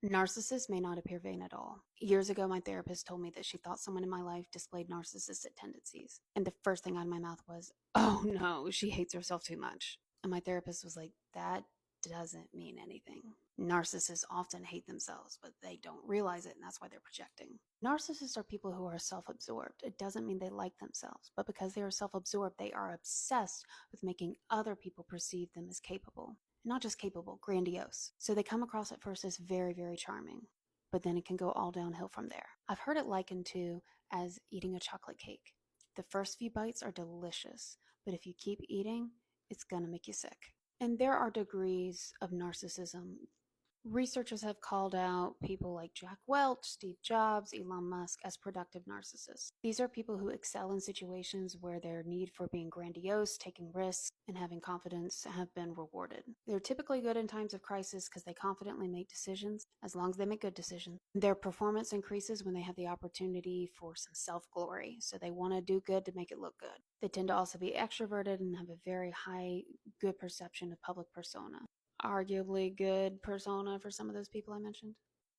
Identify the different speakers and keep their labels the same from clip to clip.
Speaker 1: Narcissists may not appear vain at all. Years ago, my therapist told me that she thought someone in my life displayed narcissistic tendencies. And the first thing out of my mouth was, oh no, she hates herself too much. And my therapist was like, that doesn't mean anything. Narcissists often hate themselves, but they don't realize it, and that's why they're projecting. Narcissists are people who are self-absorbed. It doesn't mean they like themselves, but because they are self-absorbed, they are obsessed with making other people perceive them as capable. Not just capable, grandiose. So they come across at first as very, very charming, but then it can go all downhill from there. I've heard it likened to as eating a chocolate cake. The first few bites are delicious, but if you keep eating, it's gonna make you sick. And there are degrees of narcissism. Researchers have called out people like Jack Welch, Steve Jobs, Elon Musk as productive narcissists. These are people who excel in situations where their need for being grandiose, taking risks, and having confidence have been rewarded. They're typically good in times of crisis because they confidently make decisions, as long as they make good decisions. Their performance increases when they have the opportunity for some self-glory, so they want to do good to make it look good. They tend to also be extroverted and have a very high good perception of public persona. Arguably good persona for some of those people I mentioned.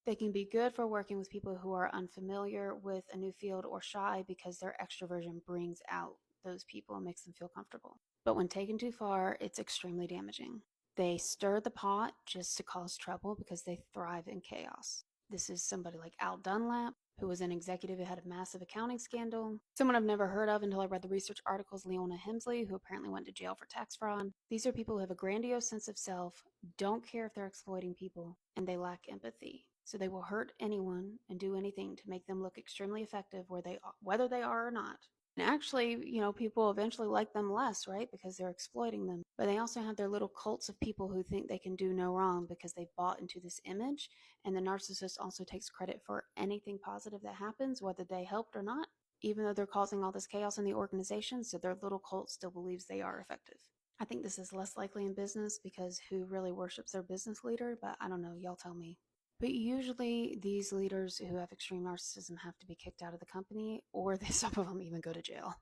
Speaker 1: They can be good for working with people who are unfamiliar with a new field or shy because their extroversion brings out those people and makes them feel comfortable. But when taken too far, it's extremely damaging. They stir the pot just to cause trouble because they thrive in chaos. This is somebody like Al Dunlap, who was an executive who had a massive accounting scandal. Someone I've never heard of until I read the research articles, Leona Hemsley, who apparently went to jail for tax fraud. These are people who have a grandiose sense of self, don't care if they're exploiting people, and they lack empathy. So they will hurt anyone and do anything to make them look extremely effective whether they are or not. And actually, people eventually like them less, right? Because they're exploiting them. But they also have their little cults of people who think they can do no wrong because they've bought into this image. And the narcissist also takes credit for anything positive that happens, whether they helped or not, even though they're causing all this chaos in the organization. So their little cult still believes they are effective. I think this is less likely in business because who really worships their business leader? But I don't know. Y'all tell me. But usually these leaders who have extreme narcissism have to be kicked out of the company, or some of them even go to jail.